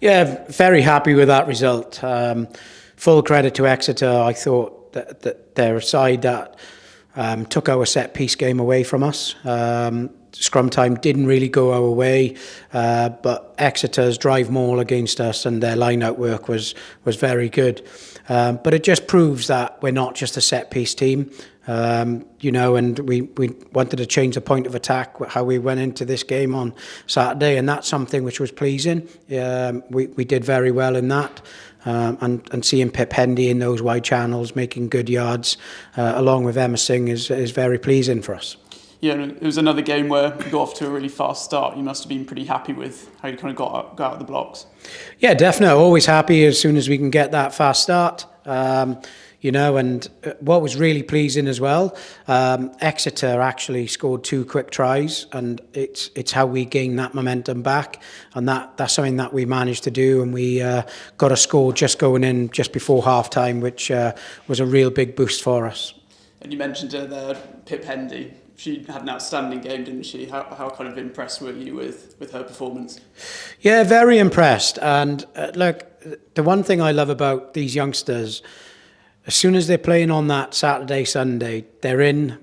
Yeah, very happy with that result. Full credit to Exeter. I thought that they're a side that took our set-piece game away from us. Scrum time didn't really go our way, but Exeter's drive maul against us and their line-out work was very good. But it just proves that we're not just a set-piece team. And we wanted to change the point of attack, how we went into this game on Saturday, and that's something which was pleasing. We did very well in that, and seeing Pip Hendy in those wide channels making good yards, along with Emma Singh, is very pleasing for us. Yeah, it was another game where you got off to a really fast start. You must have been pretty happy with how you kind of got out of the blocks. Yeah, definitely. Always happy as soon as we can get that fast start. And what was really pleasing as well, Exeter actually scored 2 quick tries, and it's how we gained that momentum back, and that's something that we managed to do, and we got a score just going in just before half time, which was a real big boost for us. And you mentioned her there, Pip Hendy. She had an outstanding game, didn't she? How kind of impressed were you with her performance? Yeah, very impressed. And look, the one thing I love about these youngsters, as soon as they're playing on that Saturday, Sunday,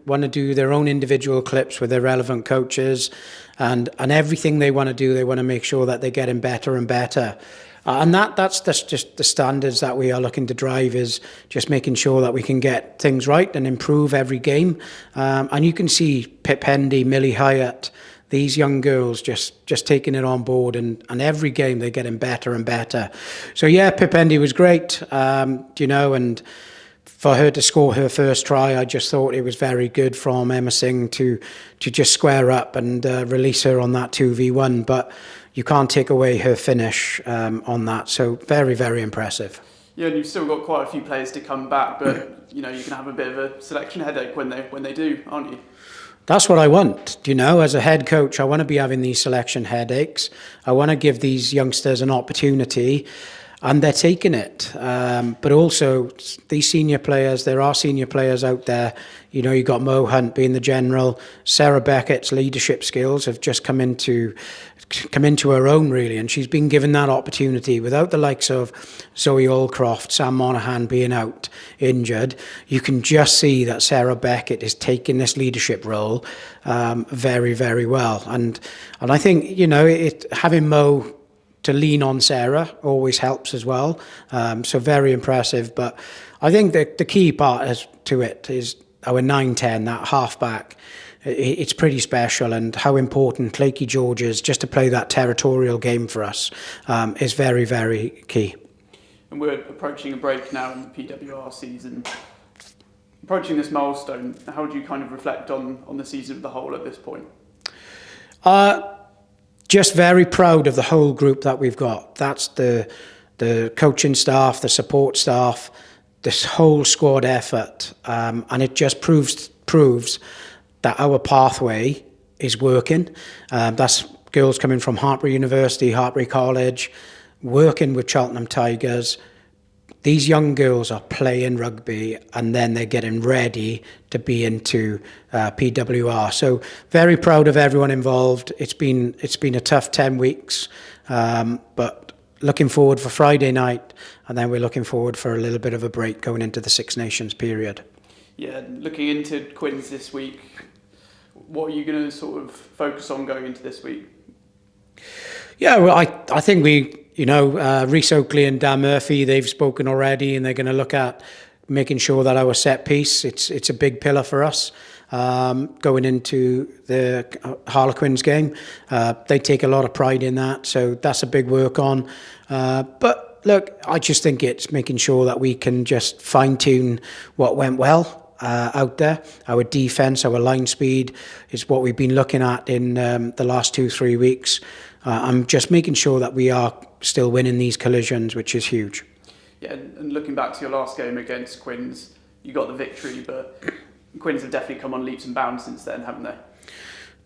want to do their own individual clips with their relevant coaches, and everything they want to do, they want to make sure that they're getting better and better. And that's just the standards that we are looking to drive, is just making sure that we can get things right and improve every game. And you can see Pip Hendy, Millie Hyatt, these young girls just taking it on board, and every game they're getting better and better. So yeah, Pip Hendy was great, and for her to score her first try, I just thought it was very good from Emma Singh to just square up and release her on that 2v1. But you can't take away her finish on that. So very, very impressive. Yeah, and you've still got quite a few players to come back, but you can have a bit of a selection headache when they do, aren't you? That's what I want. As a head coach, I want to be having these selection headaches. I want to give these youngsters an opportunity, and they're taking it. But also, these senior players, there are senior players out there. You got Mo Hunt being the general. Sarah Beckett's leadership skills have just come into her own, really, and she's been given that opportunity. Without the likes of Zoe Allcroft, Sam Monaghan being out injured, you can just see that Sarah Beckett is taking this leadership role very, very well. And I think, having Mo to lean on Sarah always helps as well. So very impressive. But I think that the key part to it is our 9-10, that half-back. It's pretty special, and how important Lakey George is just to play that territorial game for us is very, very key. And we're approaching a break now in the PWR season. Approaching this milestone, how do you kind of reflect on the season as a whole at this point? Just very proud of the whole group that we've got. That's the coaching staff, the support staff, this whole squad effort, and it just proves that our pathway is working. That's girls coming from Hartpury University, Hartpury College, working with Cheltenham Tigers. These young girls are playing rugby, and then they're getting ready to be into PWR. So very proud of everyone involved. It's been a tough 10 weeks, but looking forward for Friday night, and then we're looking forward for a little bit of a break going into the Six Nations period. Yeah, looking into Quins this week, what are you going to sort of focus on going into this week? Yeah, well, I think Rhys Oakley and Dan Murphy, they've spoken already, and they're going to look at making sure that our set piece, it's a big pillar for us going into the Harlequins game. They take a lot of pride in that, so that's a big work on. But look, I just think it's making sure that we can just fine-tune what went well out there. Our defence, our line speed is what we've been looking at in the last 2-3 weeks. I'm just making sure that we are still winning these collisions, which is huge. Yeah, and looking back to your last game against Quins, you got the victory, but Quins have definitely come on leaps and bounds since then, haven't they?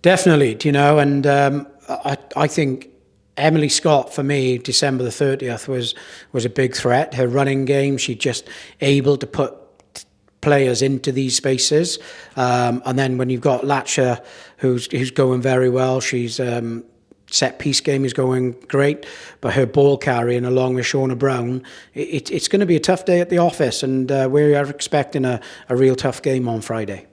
Definitely, and I think Emily Scott, for me, December the 30th was a big threat. Her running game, she just able to put players into these spaces, and then when you've got Latcher, who's going very well, she's set piece game is going great, but her ball carrying along with Shauna Brown, it's going to be a tough day at the office, and we are expecting a real tough game on Friday.